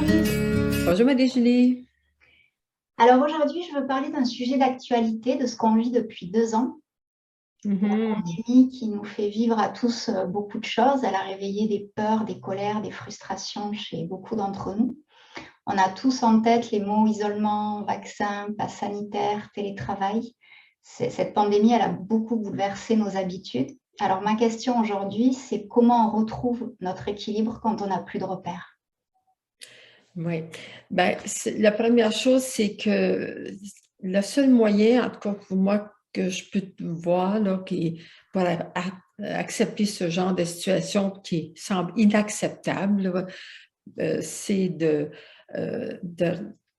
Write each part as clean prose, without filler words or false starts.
Lise. Bonjour Marie-Julie. Alors aujourd'hui, je veux parler d'un sujet d'actualité, de ce qu'on vit depuis 2 ans. Mhm. Pandémie qui nous fait vivre à tous beaucoup de choses. Elle a réveillé des peurs, des colères, des frustrations chez beaucoup d'entre nous. On a tous en tête les mots isolement, vaccin, pass sanitaire, télétravail. Cette pandémie, elle a beaucoup bouleversé nos habitudes. Alors ma question aujourd'hui, c'est comment on retrouve notre équilibre quand on n'a plus de repères? Oui. Ben, la première chose, c'est que le seul moyen, en tout cas pour moi, que je peux voir là, pour accepter ce genre de situation qui semble inacceptable, là, c'est de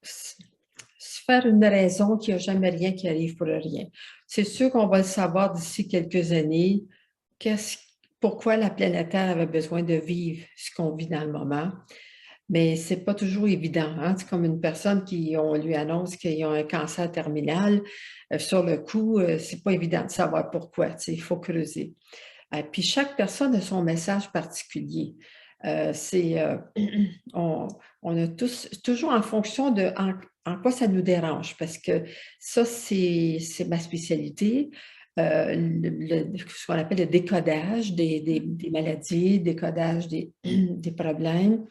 se faire une raison qu'il n'y a jamais rien qui arrive pour rien. C'est sûr qu'on va le savoir d'ici quelques années, qu'est-ce, pourquoi la planète Terre avait besoin de vivre ce qu'on vit dans le moment. Mais c'est pas toujours évident, hein? C'est comme une personne on lui annonce qu'ils ont un cancer terminal. Sur le coup, c'est pas évident de savoir pourquoi. Il faut creuser. Puis chaque personne a son message particulier. C'est on, on a tous toujours en fonction de en quoi ça nous dérange, parce que ça, c'est ma spécialité. Ce qu'on appelle le décodage des maladies, décodage des problèmes.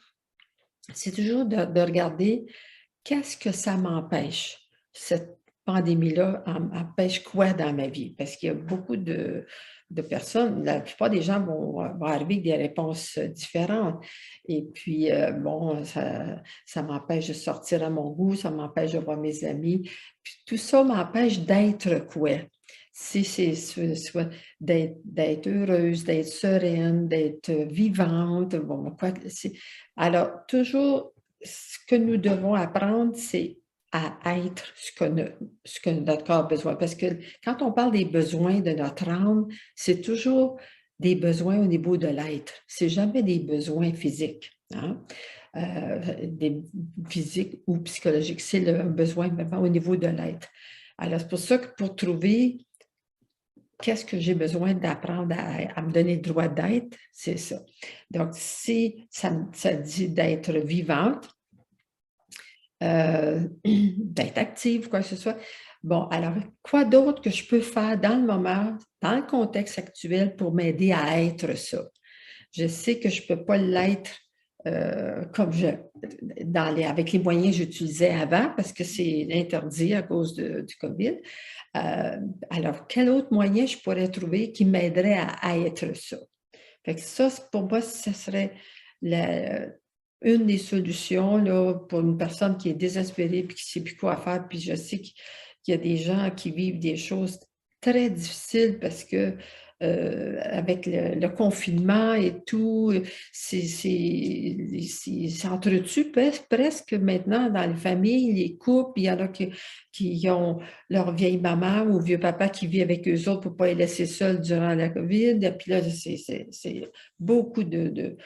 C'est toujours de regarder qu'est-ce que ça m'empêche, cette pandémie-là empêche quoi dans ma vie? Parce qu'il y a beaucoup de personnes, la plupart des gens vont arriver avec des réponses différentes. Et puis, bon, ça m'empêche de sortir à mon goût, ça m'empêche de voir mes amis. Puis tout ça m'empêche d'être quoi? Si c'est soit d'être heureuse, d'être sereine, d'être vivante, bon, quoi, alors, toujours, ce que nous devons apprendre, c'est à être ce que notre corps a besoin. Parce que quand on parle des besoins de notre âme, c'est toujours des besoins au niveau de l'être. C'est jamais des besoins physiques, hein? Des physiques ou psychologiques. C'est le besoin vraiment au niveau de l'être. Alors, c'est pour ça que pour trouver qu'est-ce que j'ai besoin d'apprendre à me donner le droit d'être, c'est ça. Donc, si ça dit d'être vivante, d'être active, quoi que ce soit, bon, alors, quoi d'autre que je peux faire dans le moment, dans le contexte actuel pour m'aider à être ça? Je sais que je ne peux pas l'être comme avec les moyens que j'utilisais avant parce que c'est interdit à cause du COVID. Euh, alors, quel autre moyen je pourrais trouver qui m'aiderait à être ça? Fait que ça, pour moi, ce serait une des solutions là, pour une personne qui est désespérée et qui ne sait plus quoi faire. Puis je sais qu'il y a des gens qui vivent des choses très difficiles parce que avec le confinement et tout, c'est entretenu presque maintenant dans les familles, les couples. Il y en a qui ont leur vieille maman ou vieux papa qui vit avec eux autres pour ne pas les laisser seuls durant la COVID. Et puis là, c'est beaucoup de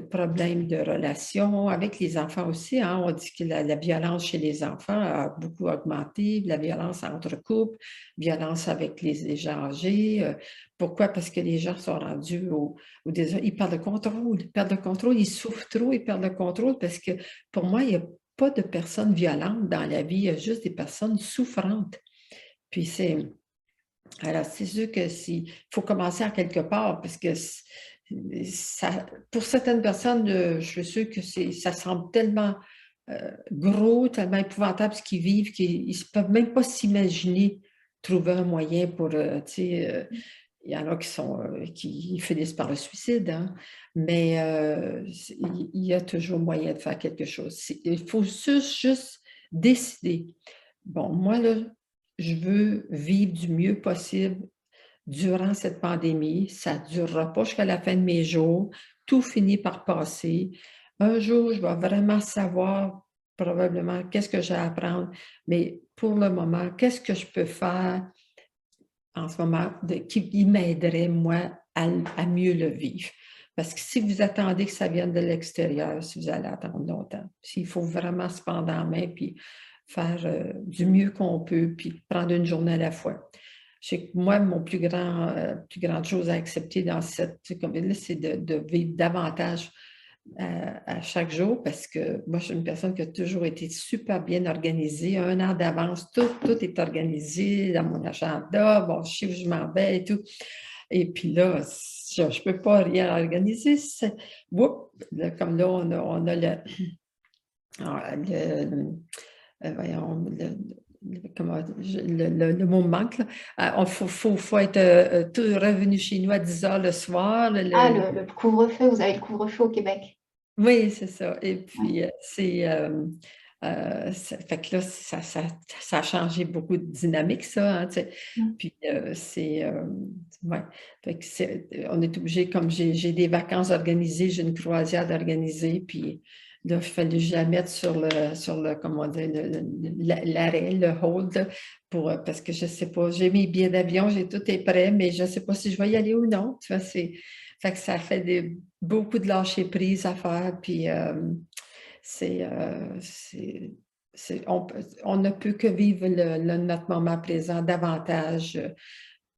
problèmes de relations avec les enfants aussi, hein. On dit que la violence chez les enfants a beaucoup augmenté, la violence entre couples, violence avec les gens âgés. Pourquoi? Parce que les gens sont rendus ils perdent le contrôle, ils souffrent trop, ils perdent le contrôle parce que pour moi, il n'y a pas de personnes violentes dans la vie, il y a juste des personnes souffrantes. Puis alors c'est sûr que il faut commencer à quelque part parce que pour certaines personnes, je suis sûre que ça semble tellement gros, tellement épouvantable ce qu'ils vivent qu'ils ne peuvent même pas s'imaginer trouver un moyen pour, tu sais, il y en a qui finissent par le suicide, hein? Mais il y a toujours moyen de faire quelque chose. Il faut juste décider. Bon, moi, là, je veux vivre du mieux possible durant cette pandémie. Ça ne durera pas jusqu'à la fin de mes jours. Tout finit par passer. Un jour, je vais vraiment savoir probablement qu'est-ce que j'ai à apprendre, mais pour le moment, qu'est-ce que je peux faire en ce moment qui m'aiderait, moi, à mieux le vivre. Parce que si vous attendez que ça vienne de l'extérieur, si vous allez attendre longtemps, s'il faut vraiment se prendre en main puis faire du mieux qu'on peut, puis prendre une journée à la fois. Je sais que moi, mon plus grande chose à accepter dans cette COVID-là, c'est de vivre davantage à chaque jour parce que moi, je suis une personne qui a toujours été super bien organisée. 1 an d'avance, tout est organisé dans mon agenda. Bon, je sais où je m'en vais et tout. Et puis là, je ne peux pas rien organiser. Comme là, on a voyons, le mot me manque. Il faut être tout revenu chez nous à 10 heures le soir. Ah, le couvre-feu, vous avez le couvre-feu au Québec. Oui, c'est ça. Et puis, Ouais. fait que là, ça a changé beaucoup de dynamique, ça. Hein, tu sais. Mm. Puis, ouais. Fait que on est obligé, comme j'ai des vacances organisées, j'ai une croisière d'organiser, puis là, il fallait que je la mette sur le comment dire, l'arrêt, le hold, parce que je ne sais pas, j'ai mes billets d'avion, j'ai tout est prêt, mais je ne sais pas si je vais y aller ou non. Tu vois, fait que ça fait beaucoup de lâcher prise à faire, puis on ne peut que vivre notre moment présent davantage,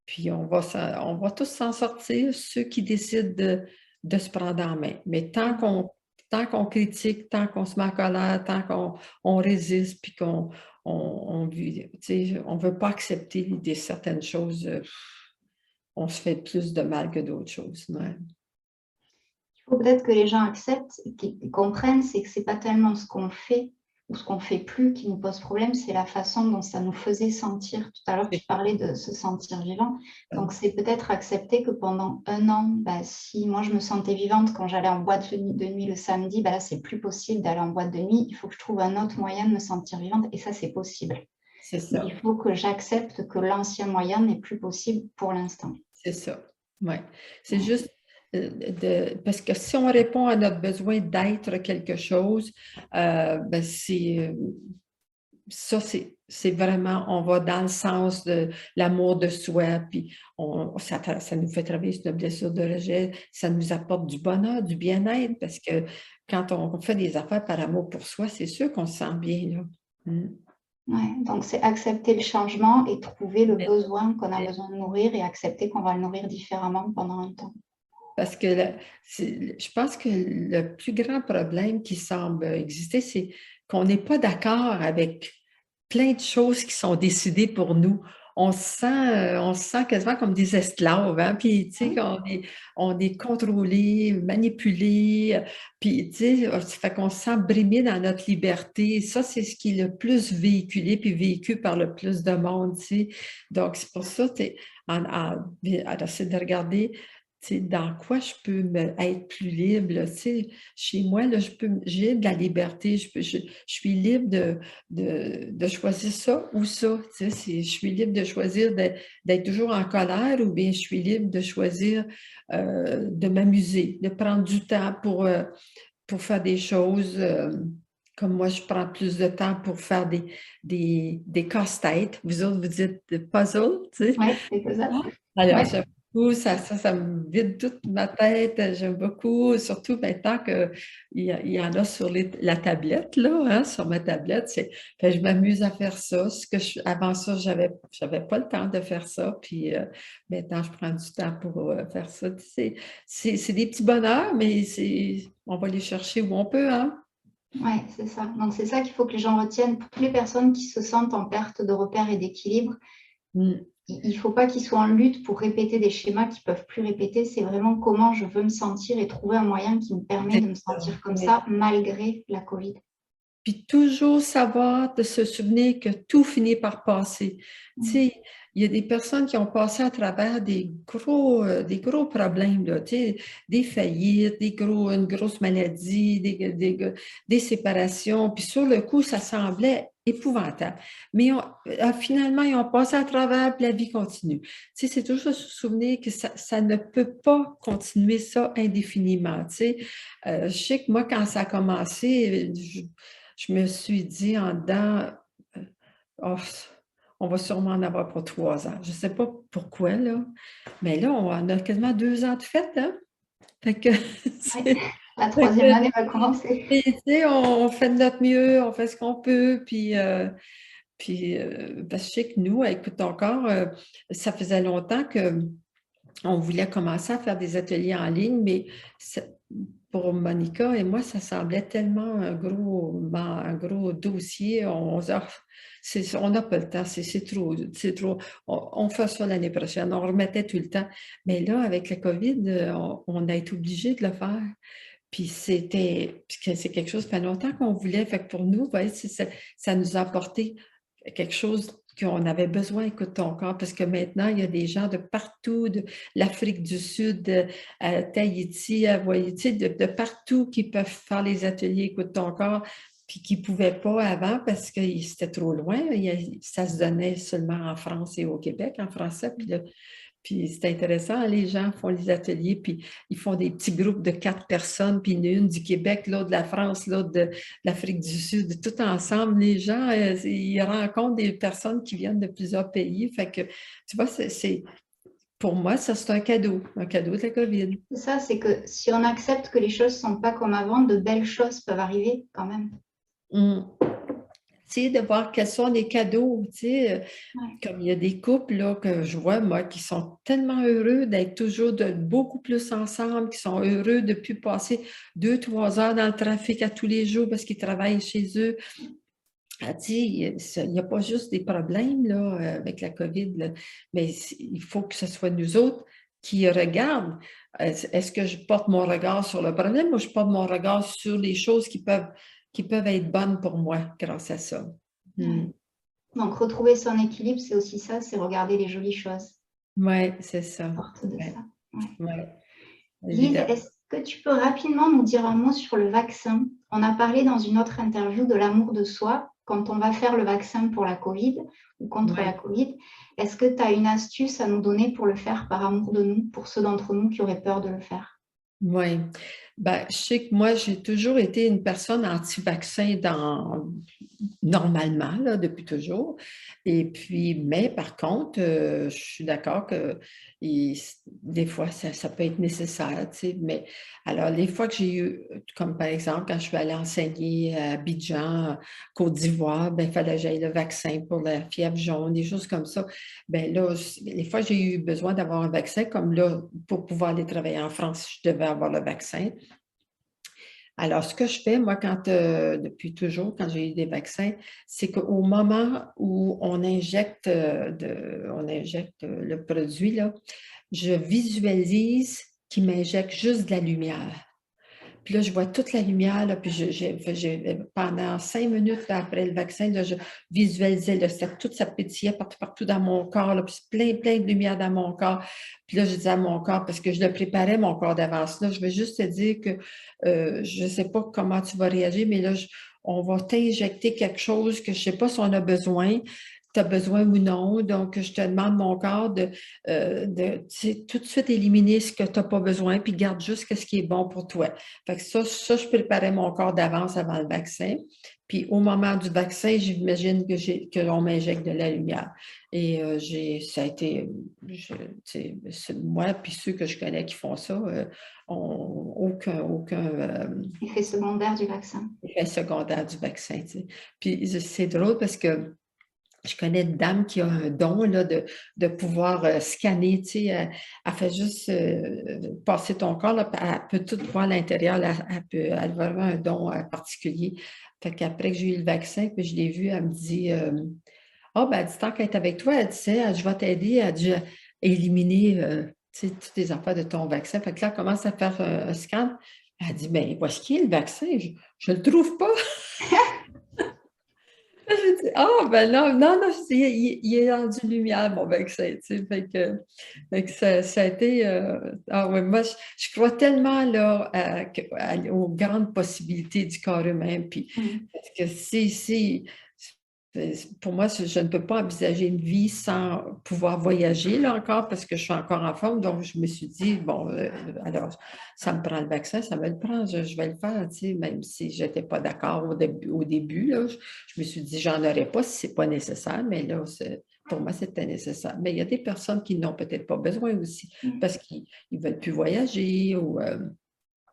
puis on va tous s'en sortir, ceux qui décident de se prendre en main. Mais tant qu'on critique, tant qu'on se met en colère, tant qu'on résiste, puis on veut pas accepter certaines choses, on se fait plus de mal que d'autres choses. Ouais. Il faut peut-être que les gens acceptent et qu'ils comprennent, c'est que ce n'est pas tellement ce qu'on fait ou ce qu'on ne fait plus qui nous pose problème, c'est la façon dont ça nous faisait sentir. Tout à l'heure, tu parlais de se sentir vivant. Donc, c'est peut-être accepter que pendant 1 an, si moi je me sentais vivante quand j'allais en boîte de nuit le samedi, là, c'est plus possible d'aller en boîte de nuit. Il faut que je trouve un autre moyen de me sentir vivante et ça, c'est possible. C'est ça. Il faut que j'accepte que l'ancien moyen n'est plus possible pour l'instant. C'est ça. Oui. C'est juste parce que si on répond à notre besoin d'être quelque chose, c'est vraiment, on va dans le sens de l'amour de soi, puis ça nous fait travailler sur notre blessure de rejet, ça nous apporte du bonheur, du bien-être, parce que quand on fait des affaires par amour pour soi, c'est sûr qu'on se sent bien, là. Ouais, donc c'est accepter le changement et trouver le besoin qu'on a besoin de nourrir et accepter qu'on va le nourrir différemment pendant un temps. Parce que je pense que le plus grand problème qui semble exister, c'est qu'on n'est pas d'accord avec plein de choses qui sont décidées pour nous. On se sent quasiment comme des esclaves, hein? Puis, tu sais, on est contrôlé, manipulé, puis, tu sais, ça fait qu'on se sent brimé dans notre liberté. Ça, c'est ce qui est le plus véhiculé, puis vécu par le plus de monde, tu sais. Donc, c'est pour ça, tu sais, essayer de regarder dans quoi je peux être plus libre. Là, chez moi, là, j'ai de la liberté. Je suis libre de choisir ça ou ça. Je suis libre de choisir d'être toujours en colère ou bien je suis libre de choisir de m'amuser, de prendre du temps pour faire des choses. Comme moi, je prends plus de temps pour faire des casse-têtes. Vous autres, vous dites des puzzles, tu sais. Oui, des puzzles. Alors, j'aime beaucoup, ça me vide toute ma tête. J'aime beaucoup, surtout maintenant qu'il y en a sur la tablette, là, hein, sur ma tablette. Je m'amuse à faire ça. Avant ça, j'avais pas le temps de faire ça. Puis maintenant, je prends du temps pour faire ça. C'est des petits bonheurs, mais on va les chercher où on peut, hein? Oui, c'est ça. Donc, c'est ça qu'il faut que les gens retiennent. Pour toutes les personnes qui se sentent en perte de repères et d'équilibre, il ne faut pas qu'ils soient en lutte pour répéter des schémas qu'ils ne peuvent plus répéter. C'est vraiment comment je veux me sentir et trouver un moyen qui me permet de me sentir comme ça malgré la COVID. Puis toujours savoir, de se souvenir que tout finit par passer. Tu sais, il y a des personnes qui ont passé à travers des gros problèmes, là, tu sais, des faillites, une grosse maladie, des séparations. Puis sur le coup, ça semblait épouvantable. Mais finalement, ils ont passé à travers, puis la vie continue. Tu sais, c'est toujours se souvenir que ça ne peut pas continuer ça indéfiniment. Tu sais, je sais que moi, quand ça a commencé, je me suis dit en dedans, oh, on va sûrement en avoir pour 3 ans. Je ne sais pas pourquoi, là, mais là, on a quasiment 2 ans de fête, hein? Fait que, la 3e année va commencer. On fait de notre mieux, on fait ce qu'on peut, puis je sais que nous, écoute encore, ça faisait longtemps que on voulait commencer à faire des ateliers en ligne, mais pour Monica et moi, ça semblait tellement un gros dossier. On n'a pas le temps, c'est trop. On fait ça l'année prochaine, on remettait tout le temps. Mais là, avec la COVID, on a été obligé de le faire. Puis c'est quelque chose, ça fait longtemps qu'on voulait. Fait que pour nous, vous voyez, ça nous a apporté quelque chose qu'on avait besoin, écoute ton corps, parce que maintenant, il y a des gens de partout, de l'Afrique du Sud, à Tahiti, à Hawaïti, de partout qui peuvent faire les ateliers écoute ton corps, puis qui ne pouvaient pas avant parce que c'était trop loin. Ça se donnait seulement en France et au Québec, en français. Puis c'est intéressant, les gens font les ateliers, puis ils font des petits groupes de 4 personnes, puis une du Québec, l'autre de la France, l'autre de l'Afrique du Sud, tout ensemble. Les gens, ils rencontrent des personnes qui viennent de plusieurs pays. Fait que, tu vois, pour moi, ça, c'est un cadeau de la COVID. C'est ça, c'est que si on accepte que les choses ne sont pas comme avant, de belles choses peuvent arriver quand même. Tu sais, de voir quels sont les cadeaux, tu sais, comme il y a des couples là, que je vois, moi, qui sont tellement heureux d'être toujours beaucoup plus ensemble, qui sont heureux de plus passer 2, 3 heures dans le trafic à tous les jours parce qu'ils travaillent chez eux. Ah, tu sais, il n'y a pas juste des problèmes là, avec la COVID, là, mais il faut que ce soit nous autres qui regardent. Est-ce que je porte mon regard sur le problème ou je porte mon regard sur les choses qui peuvent être bonnes pour moi grâce à ça? Donc, retrouver son équilibre, c'est aussi ça, c'est regarder les jolies choses. Oui, c'est ça. Porte de ça. Liv, est-ce que tu peux rapidement nous dire un mot sur le vaccin? On a parlé dans une autre interview de l'amour de soi quand on va faire le vaccin pour la COVID ou contre la COVID. Est-ce que tu as une astuce à nous donner pour le faire par amour de nous, pour ceux d'entre nous qui auraient peur de le faire? Oui. Ben, je sais que moi, j'ai toujours été une personne anti-vaccin normalement, là, depuis toujours. Et puis, mais par contre, je suis d'accord que des fois, ça peut être nécessaire, tu sais. Mais alors, les fois que j'ai eu, comme par exemple, quand je suis allée enseigner à Abidjan, Côte d'Ivoire, ben, il fallait que j'aille le vaccin pour la fièvre jaune, des choses comme ça. Ben là, les fois que j'ai eu besoin d'avoir un vaccin, comme là, pour pouvoir aller travailler en France, je devais avoir le vaccin. Alors, ce que je fais, moi, depuis toujours, quand j'ai eu des vaccins, c'est qu'au moment où on injecte le produit, là, je visualise qu'il m'injecte juste de la lumière. Puis là, je vois toute la lumière, là, puis pendant 5 minutes là, après le vaccin, là, je visualisais tout ça pétillait partout dans mon corps, là, puis plein de lumière dans mon corps. Puis là, je disais à mon corps, parce que je le préparais, mon corps d'avance, là, je vais juste te dire que je ne sais pas comment tu vas réagir, mais là, on va t'injecter quelque chose que je ne sais pas si on a besoin. Tu as besoin ou non. Donc, je te demande, mon corps, de tout de suite éliminer ce que tu n'as pas besoin, puis garde juste ce qui est bon pour toi. Fait que ça, je préparais mon corps d'avance avant le vaccin. Puis au moment du vaccin, j'imagine qu'on m'injecte de la lumière. Et ça a été, moi, puis ceux que je connais qui font ça, ont aucun effet secondaire du vaccin. Effet secondaire du vaccin. Tu sais. Puis c'est drôle parce que je connais une dame qui a un don là, de pouvoir scanner, tu sais, elle fait juste passer ton corps, là, elle peut tout voir à l'intérieur, elle va avoir un don particulier. Fait qu'après que j'ai eu le vaccin, puis je l'ai vu, elle me dit ben, elle dit, tant qu'elle est avec toi, elle dit, je vais t'aider à éliminer tu sais, toutes les affaires de ton vaccin. Fait que là, elle commence à faire un scan. Elle dit, ben, où est-ce qu'il est le vaccin? Je ne le trouve pas. Je dis, ben non, il est rendu lumière, mon vaccin, tu sais, fait que ça a été, ouais, moi, je crois tellement, là, aux grandes possibilités du corps humain, puis, parce que pour moi, je ne peux pas envisager une vie sans pouvoir voyager, là, encore, parce que je suis encore en forme. Donc, je me suis dit, bon, alors, ça me prend le vaccin, ça me le prend, je vais le faire, tu sais, même si je n'étais pas d'accord au début, là, je me suis dit, j'en aurais pas si ce n'est pas nécessaire, mais là, pour moi, c'était nécessaire. Mais il y a des personnes qui n'ont peut-être pas besoin aussi, parce qu'ils ne veulent plus voyager ou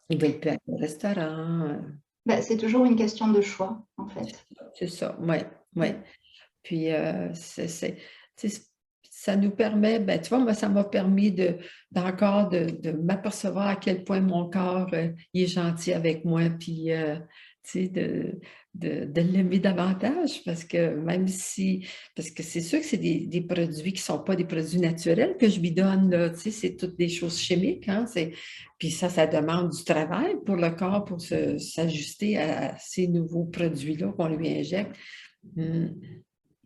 ils ne veulent plus aller au restaurant. Ben, c'est toujours une question de choix, en fait. C'est ça, oui. Puis, ça nous permet, ben, tu vois, moi, ça m'a permis d'encore de m'apercevoir à quel point mon corps il est gentil avec moi, puis tu sais, de l'aimer davantage, parce que même si, parce que c'est sûr que c'est des produits qui ne sont pas des produits naturels que je lui donne, là, tu sais, c'est toutes des choses chimiques, hein, puis ça demande du travail pour le corps pour s'ajuster à ces nouveaux produits-là qu'on lui injecte. Mm.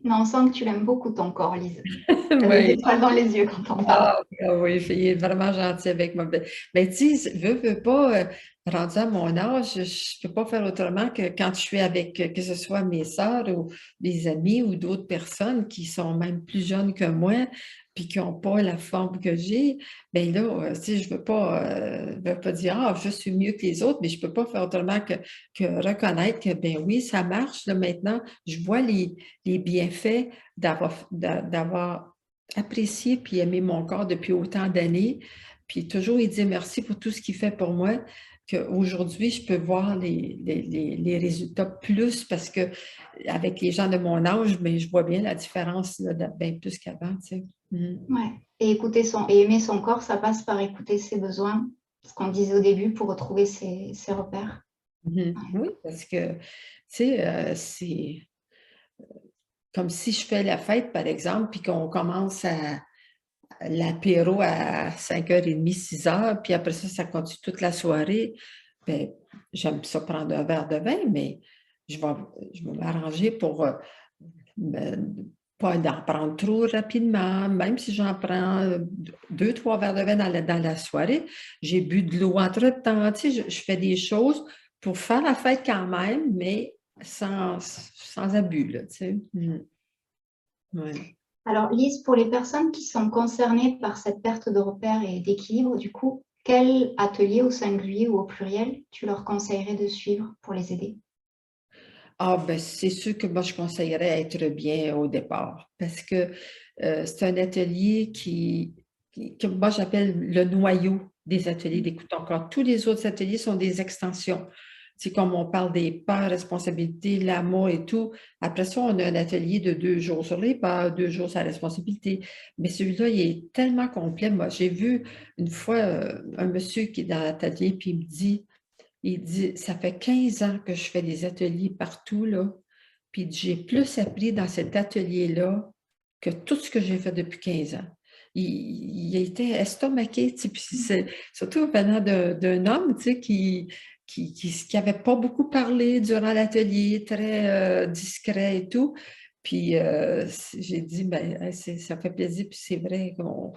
Mais on sent que tu l'aimes beaucoup ton corps, Lise. Tu as des Oui. étoiles dans les yeux quand on parle. Ah, oui, il est vraiment gentil avec moi. Mais tu sais, veux pas, rendu à mon âge, je ne peux pas faire autrement que quand je suis avec, que ce soit mes sœurs ou des amis ou d'autres personnes qui sont même plus jeunes que moi, puis qui n'ont pas la forme que j'ai, bien là, tu sais, je veux pas dire, ah, je suis mieux que les autres, mais je ne peux pas faire autrement que reconnaître que, ben oui, ça marche, là, maintenant, je vois les bienfaits d'avoir apprécié puis aimé mon corps depuis autant d'années, puis toujours il dit merci pour tout ce qu'il fait pour moi, qu'aujourd'hui, je peux voir les résultats plus parce que avec les gens de mon âge, mais je vois bien la différence là, bien plus qu'avant, tu sais. Mm. Ouais. Et aimer son corps, ça passe par écouter ses besoins, ce qu'on disait au début, pour retrouver ses repères. Mhm. Ouais. Oui, parce que, tu sais, c'est comme si je fais la fête, par exemple, puis qu'on commence à l'apéro à 5h30, 6h, puis après ça, ça continue toute la soirée. Bien, j'aime ça prendre un verre de vin, mais je vais, je vais m'arranger pour pas d'en prendre trop rapidement, même si j'en prends 2, 3 verres de vin dans la soirée. J'ai bu de l'eau entre-temps. Tu sais, je fais des choses pour faire la fête quand même, mais sans abus, là, tu sais. Ouais. Alors, Lise, pour les personnes qui sont concernées par cette perte de repères et d'équilibre, du coup, quel atelier au singulier ou au pluriel tu leur conseillerais de suivre pour les aider? Ah, ben, c'est sûr que moi, je conseillerais être bien au départ parce que c'est un atelier que moi, j'appelle le noyau des ateliers d'écoute encore. Tous les autres ateliers sont des extensions. C'est comme on parle des peurs, responsabilités, l'amour et tout. Après ça, on a un atelier de 2 jours sur les peurs, 2 jours sur la responsabilité. Mais celui-là, il est tellement complet. Moi, j'ai vu une fois un monsieur qui est dans l'atelier, puis il dit, ça fait 15 ans que je fais des ateliers partout, là, puis j'ai plus appris dans cet atelier-là que tout ce que j'ai fait depuis 15 ans. Il a été estomaqué, tu sais, puis surtout venant d'un homme, tu sais, qui avait pas beaucoup parlé durant l'atelier, très discret et tout. Puis j'ai dit, ben, ça fait plaisir, puis c'est vrai qu'on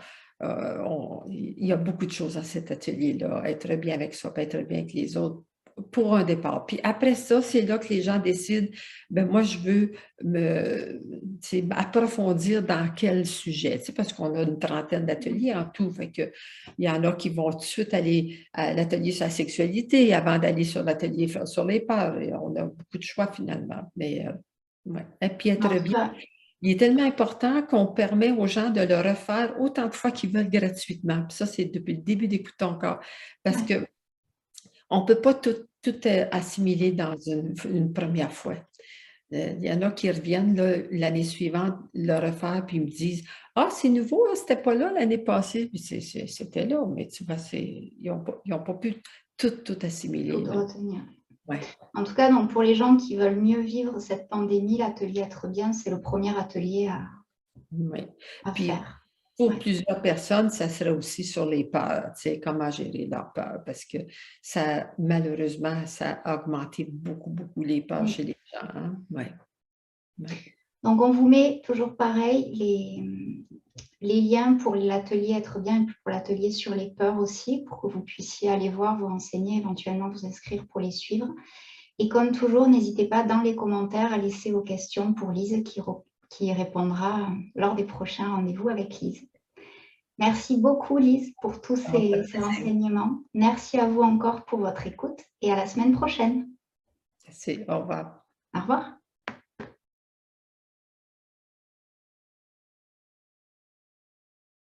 il y a beaucoup de choses à cet atelier-là, être bien avec soi, pas être bien avec les autres pour un départ. Puis après ça, c'est là que les gens décident, ben moi, je veux approfondir dans quel sujet, parce qu'on a une trentaine d'ateliers en tout. Fait que, il y en a qui vont tout de suite aller à l'atelier sur la sexualité avant d'aller sur l'atelier sur les peurs. Et on a beaucoup de choix finalement. Mais, ouais. Et puis être En tout bien. cas, Il est tellement important qu'on permet aux gens de le refaire autant de fois qu'ils veulent gratuitement. Puis ça, c'est depuis le début d'Écoute ton corps. Parce ouais. que on ne peut pas tout assimiler dans une première fois. Il y en a qui reviennent l'année suivante le refaire puis ils me disent ah, c'est nouveau, hein, c'était pas là l'année passée. Puis c'était là, mais tu vois, ils n'ont pas pu tout assimiler. Tout retenir. Ouais. En tout cas, donc, pour les gens qui veulent mieux vivre cette pandémie, l'atelier Être bien, c'est le premier atelier Ouais. à Puis faire. pour Ouais. plusieurs personnes, ça serait aussi sur les peurs, tu sais, comment gérer leurs peurs, parce que ça, malheureusement, ça a augmenté beaucoup, beaucoup les peurs Oui. chez les gens. Hein? Ouais. Ouais. Donc, on vous met toujours pareil les liens pour l'atelier Être bien et pour l'atelier sur les peurs aussi, pour que vous puissiez aller voir, vous renseigner, éventuellement vous inscrire pour les suivre. Et comme toujours, n'hésitez pas dans les commentaires à laisser vos questions pour Lise qui répondra lors des prochains rendez-vous avec Lise. Merci beaucoup Lise pour tous ces renseignements. Merci à vous encore pour votre écoute et à la semaine prochaine. Au revoir. Au revoir.